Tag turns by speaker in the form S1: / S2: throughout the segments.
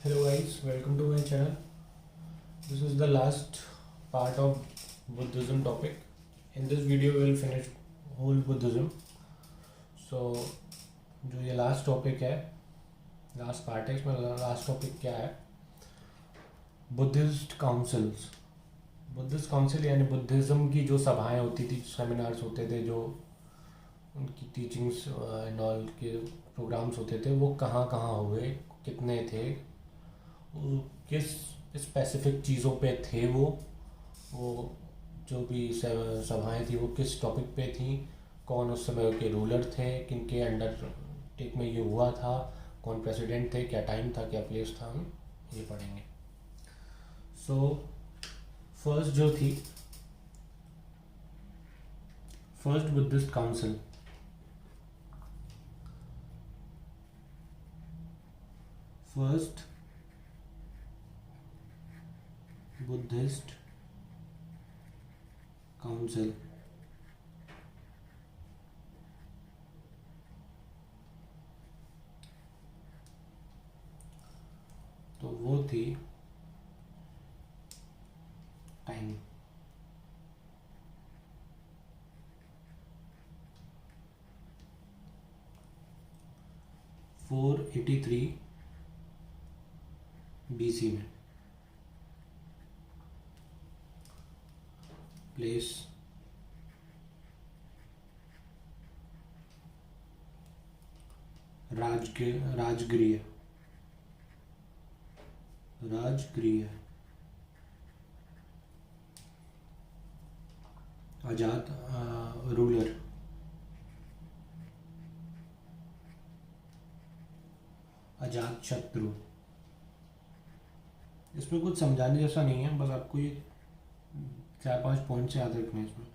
S1: Hello guys, welcome to my channel. This is the last part of Buddhism topic. In this video we will finish whole Buddhism. So जो ये last topic है, last part है, इसमें last topic क्या है? Buddhist councils. Buddhist council यानी Buddhism की जो सभाएं होती थी, सेमिनार्स होते थे, जो उनकी टीचिंग्स एंड ऑल के प्रोग्राम्स होते थे, वो कहाँ कहाँ हुए, कितने थे, किस स्पेसिफिक चीज़ों पे थे, वो जो भी सभाएं थी वो किस टॉपिक पे थी, कौन उस समय के रूलर थे, किन के अंडर टेक में ये हुआ था, कौन प्रेसिडेंट थे, क्या टाइम था, क्या प्लेस था, हम ये पढ़ेंगे. सो फर्स्ट जो थी, first Buddhist council. First Buddhist council तो वो थी टाइम 483 BC में. प्लेस राजगृह अजात रूलर अजात शत्रु. इसमें कुछ समझाने जैसा नहीं है, बस आपको ये 4-5 पॉइंट से याद रखना है इसमें.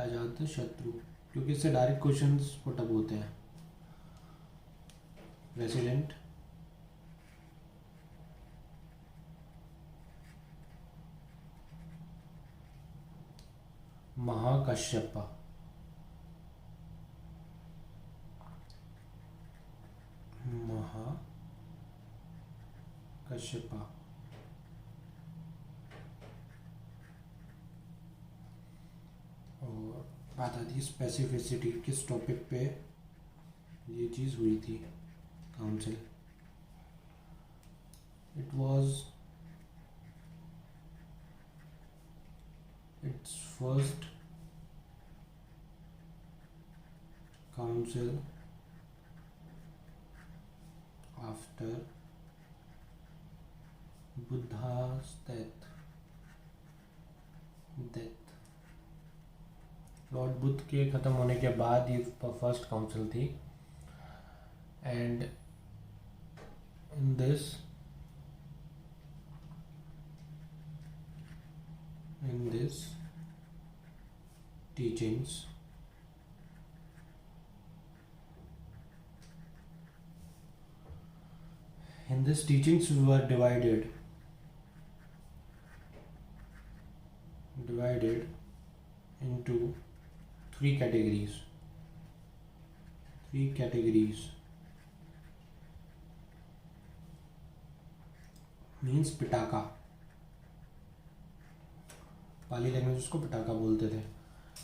S1: अजात शत्रु, क्योंकि इससे डायरेक्ट क्वेश्चंस पुटअप होते हैं. प्रेसिडेंट महाकश्यप. और बात आती है स्पेसिफिसिटी, किस टॉपिक पे ये चीज़ हुई थी council. It was it's first council after Buddha's death. Lord Buddha के ख़त्म होने के बाद ये फर्स्ट काउंसिल थी. And in this teachings we were divided into three categories. Means Pitaka. Pali language उसको पिटाका बोलते थे.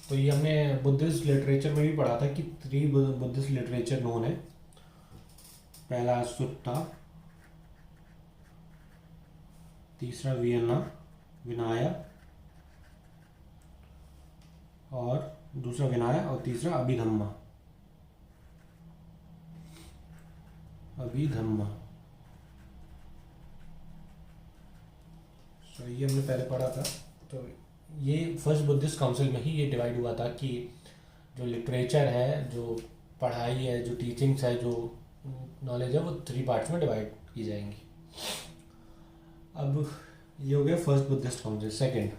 S1: तो ये हमने बुद्धिस्ट लिटरेचर में भी पढ़ा था कि 3 बुद्धिस्ट लिटरेचर नोन है. पहला सुट्टा, तीसरा विनय और दूसरा विनय और तीसरा अभिधम्मा. सो ये हमने पहले पढ़ा था. तो ये फर्स्ट बुद्धिस्ट काउंसिल में ही ये डिवाइड हुआ था कि जो लिटरेचर है, जो पढ़ाई है, जो टीचिंग्स है, जो नॉलेज है, वो 3 पार्ट्स में डिवाइड की जाएंगी. अब ये हो गया first Buddhist council. Second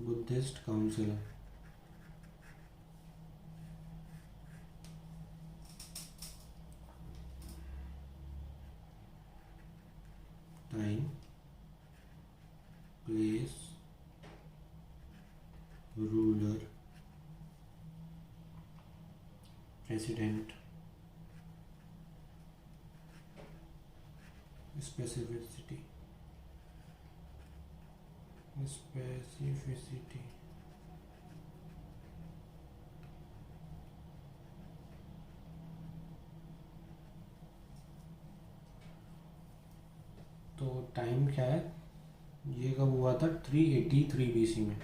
S1: Buddhist council. Time place ruler president specificity तो टाइम क्या है, ये कब हुआ था 383 BC में।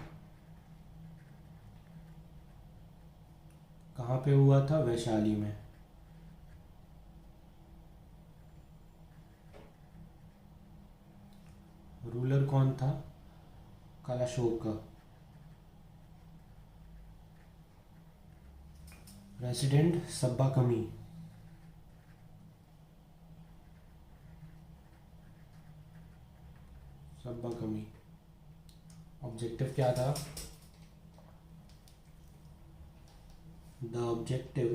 S1: कहाँ पे हुआ था, वैशाली में। रूलर कौन था, कालाशोक का। रेसिडेंट सब्बा कमी। सब्बा कमी। ऑब्जेक्टिव क्या था, the objective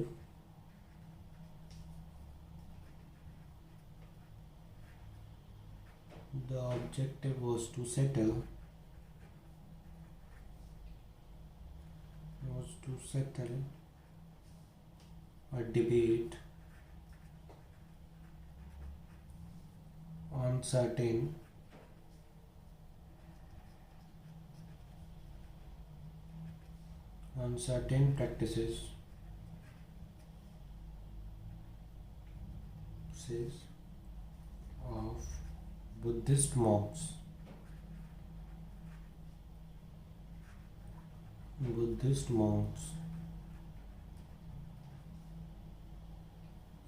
S1: was to settle a debate on certain practices of Buddhist monks,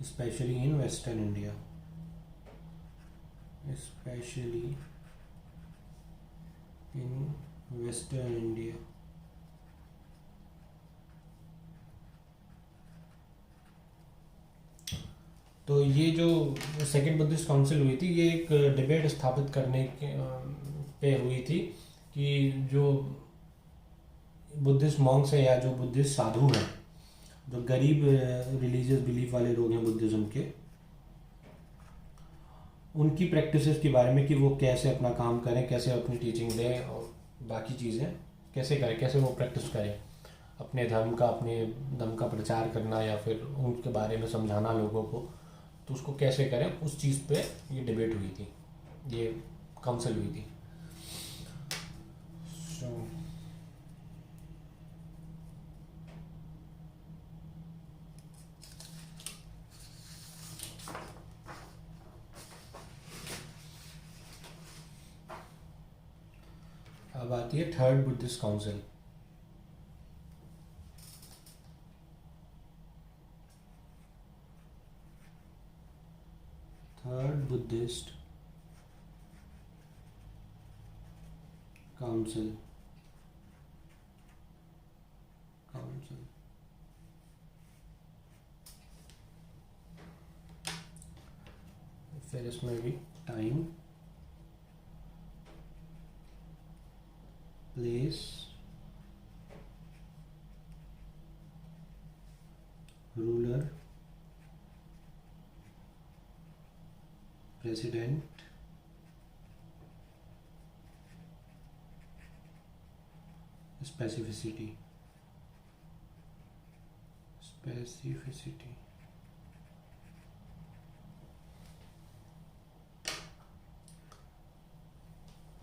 S1: especially in Western India. तो ये जो सेकेंड बुद्धिस्ट काउंसिल हुई थी, ये एक डिबेट स्थापित करने पे हुई थी कि जो बुद्धिस्ट मॉन्क्स है या जो बुद्धिस्ट साधु हैं, जो गरीब रिलीजियस बिलीफ वाले लोग हैं बुद्धिज़्म के, उनकी प्रैक्टिसेस के बारे में कि वो कैसे अपना काम करें, कैसे अपनी टीचिंग दें और बाकी चीज़ें कैसे करें, कैसे वो प्रैक्टिस करें अपने धर्म का प्रचार करना या फिर उनके बारे में समझाना लोगों को, तो उसको कैसे करें, उस चीज़ पे ये डिबेट हुई थी, ये काउंसिल हुई थी। अब आती है third Buddhist council. Third Buddhist council फिर इसमें भी time, place, ruler, president, specificity.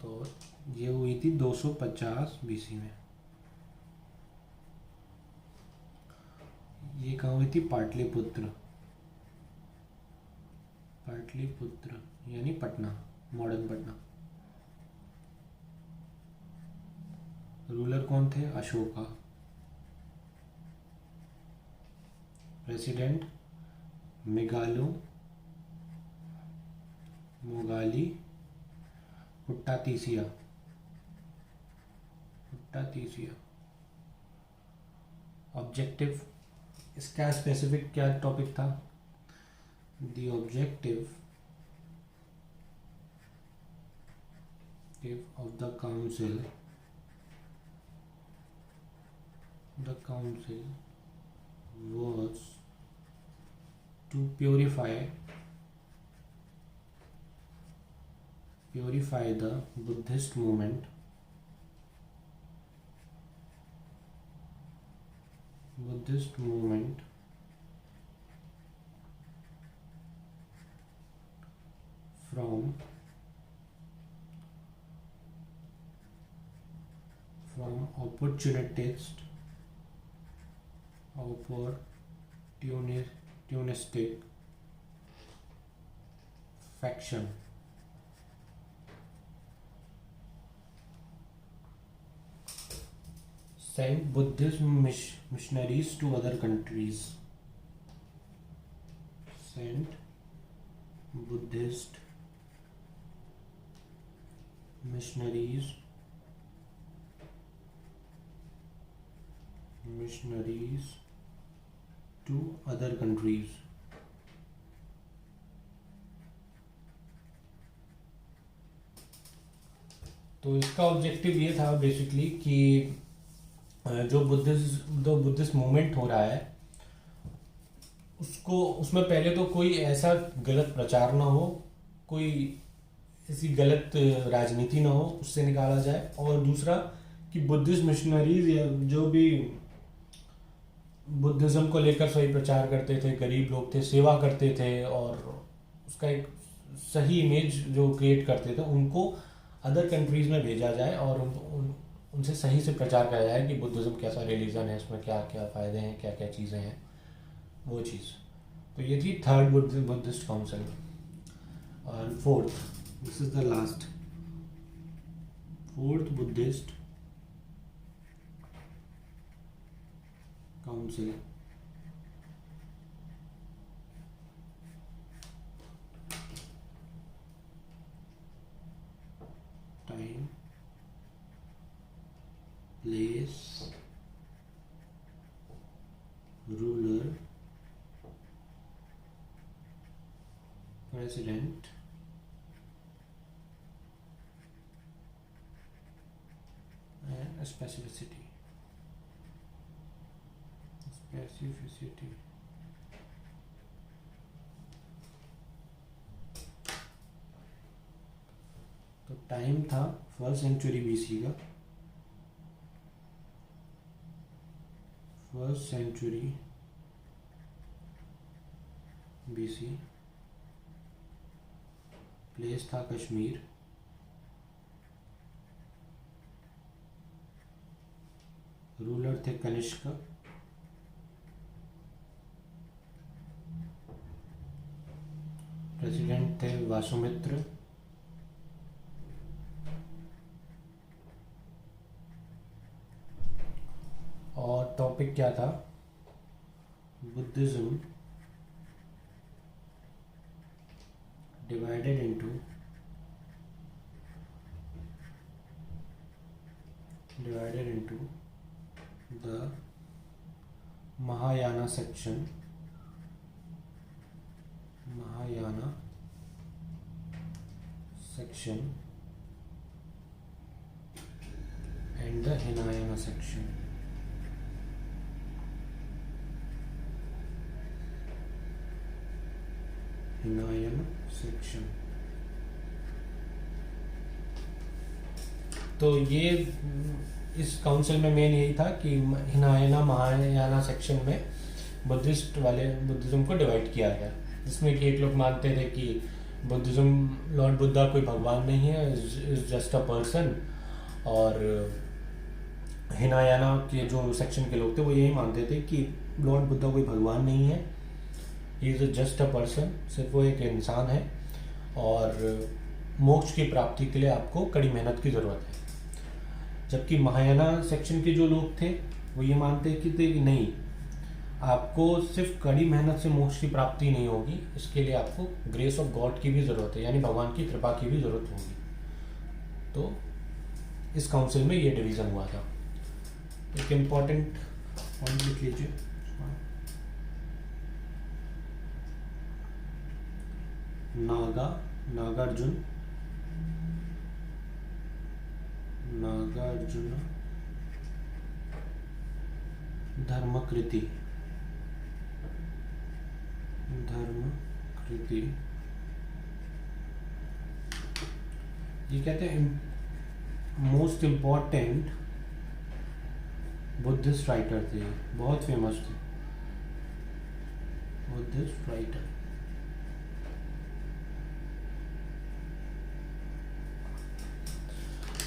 S1: तो ये हुई थी 250 BC में। ये कहाँ हुई थी, पाटलिपुत्र यानी पटना, मॉडर्न पटना। रूलर कौन थे, अशोका। प्रेसिडेंट मोगाली पुट्टातीसिया। ऑब्जेक्टिव, इसका स्पेसिफिक क्या टॉपिक था, the objective of the council was to purify purify the Buddhist movement from opportunistic faction. Sent Buddhist missionaries to other countries. Sent Buddhist missionaries to other countries. तो इसका objective ये था basically कि जो Buddhist movement हो रहा है उसको उसमें पहले तो कोई ऐसा गलत प्रचार ना हो, कोई ऐसी गलत राजनीति ना हो, उससे निकाला जाए। और दूसरा कि बुद्धिस्ट मिशनरीज या जो भी बुद्धिज़्म को लेकर सही प्रचार करते थे, गरीब लोग थे, सेवा करते थे और उसका एक सही इमेज जो क्रिएट करते थे, उनको अदर कंट्रीज़ में भेजा जाए और उनसे सही से प्रचार किया जाए कि बुद्धिज़्म कैसा रिलीजन है, इसमें क्या क्या फ़ायदे हैं, क्या क्या चीज़ें हैं, वो चीज़। तो ये थी थर्ड बुद्धिस्ट काउंसिल। और fourth, this is the last, fourth Buddhist council. Time, place, ruler, president and specificity. तो टाइम था 1st सेंचुरी BC का, 1st सेंचुरी BC। प्लेस था कश्मीर, रूलर थे कनिष्क, प्रेसिडेंट थे वासुमित्र, और टॉपिक क्या था? Buddhism divided into the Mahayana section and the Hinayana section. तो ये इस काउंसिल में मेन यही था कि हिनायना महायाना सेक्शन में बुद्धिज्म को डिवाइड किया गया, जिसमें कि एक लोग मानते थे कि बुद्धिज्म, लॉर्ड बुद्धा कोई भगवान नहीं है, इज जस्ट अ पर्सन। और हिनायाना के जो सेक्शन के लोग थे वो यही मानते थे कि लॉर्ड बुद्धा कोई भगवान नहीं है, he is just a person, सिर्फ वो एक इंसान है और मोक्ष की प्राप्ति के लिए आपको कड़ी मेहनत की ज़रूरत है। जबकि महायाना सेक्शन के जो लोग थे वो ये मानते थे कि नहीं, आपको सिर्फ कड़ी मेहनत से मोक्ष की प्राप्ति नहीं होगी, इसके लिए आपको ग्रेस ऑफ गॉड की भी ज़रूरत है, यानी भगवान की कृपा की भी ज़रूरत होगी। तो इस काउंसिल में ये डिवीज़न हुआ था। एक इम्पॉर्टेंट पॉइंट लिख लीजिए, नागार्जुन धर्मकृति ये कहते हैं मोस्ट इम्पॉर्टेंट बुद्धिस्ट राइटर थे, बहुत फेमस थे बुद्धिस्ट राइटर।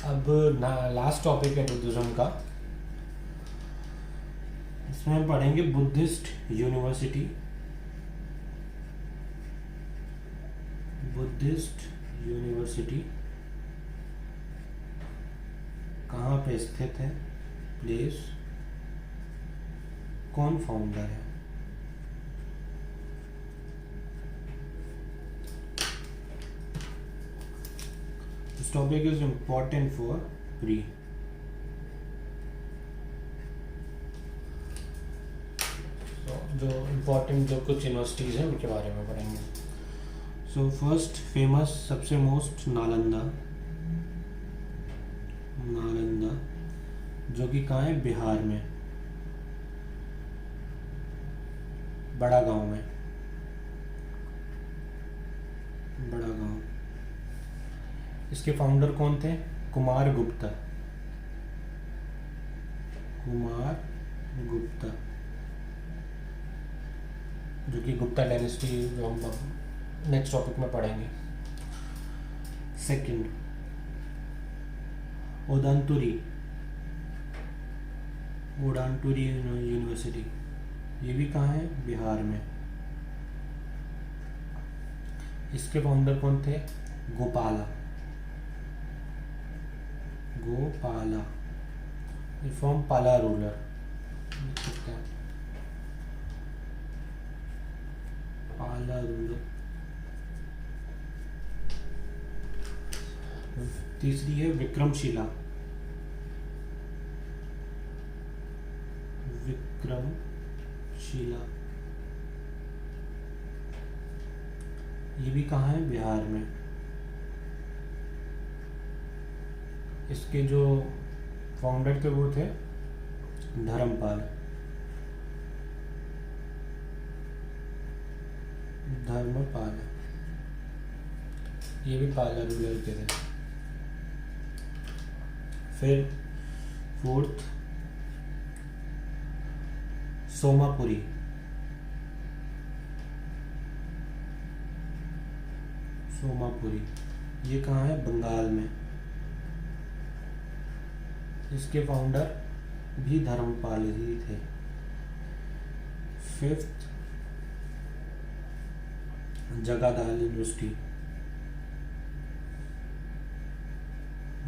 S1: अब लास्ट टॉपिक है बुद्धिज्म का, इसमें हम पढ़ेंगे बुद्धिस्ट यूनिवर्सिटी। बुद्धिस्ट यूनिवर्सिटी कहाँ पे स्थित है, प्लेस, कौन फाउंडर है। This topic is important for pre. जो इम्पोर्टेंट जो कुछ यूनिवर्सिटीज़ हैं उनके बारे में पढ़ेंगे। सो फर्स्ट फेमस, सबसे मोस्ट, नालंदा। नालंदा जो कि कहाँ है, बिहार में, बड़ा गांव में, बड़ा गांव। इसके फाउंडर कौन थे, कुमार गुप्ता। कुमार गुप्ता जो कि गुप्ता डायनेस्टी जो हम नेक्स्ट टॉपिक में पढ़ेंगे। सेकंड, ओदांतुरी। ओडांतुरी यूनिवर्सिटी, ये भी कहाँ है, बिहार में। इसके फाउंडर कौन थे, गोपाला। गोपाला फ्रॉम पाला रूलर, पाला रूलर। तीसरी है विक्रमशिला। विक्रमशिला ये भी कहाँ है, बिहार में। इसके जो फाउंडर थे वो थे धर्मपाल। धर्मपाल ये भी पाला रूलर के थे। फिर फोर्थ, सोमापुरी। सोमापुरी ये कहाँ है, बंगाल में। इसके फाउंडर भी धर्मपाल ही थे। Fifth, Jagaddala university.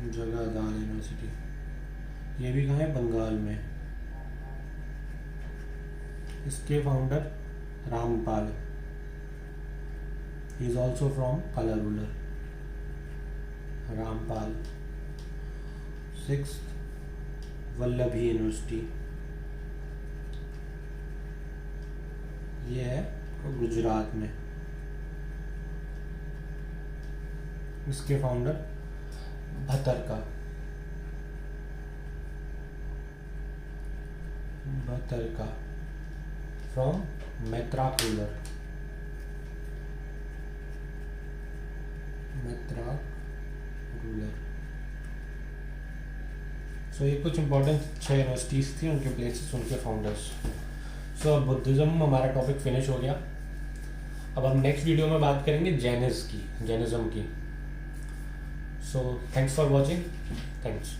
S1: Jagaddala university ये भी कहाँ है, बंगाल में। इसके founder Ramapala, he is also from Pala ruler. Ramapala. Sixth, Vallabhi university, ये है गुजरात में। इसके founder Bhatarka. Bhatarka from Maitraka ruler. Maitraka ruler. So ये कुछ इंपॉर्टेंट 6 यूनिवर्सिटीज़ थी, उनके प्लेसेस, उनके फाउंडर्स। सो अब बुद्धिज़्म हमारा टॉपिक फिनिश हो गया। अब हम नेक्स्ट वीडियो में बात करेंगे जैनिज़्म की। So thanks for watching. Thanks.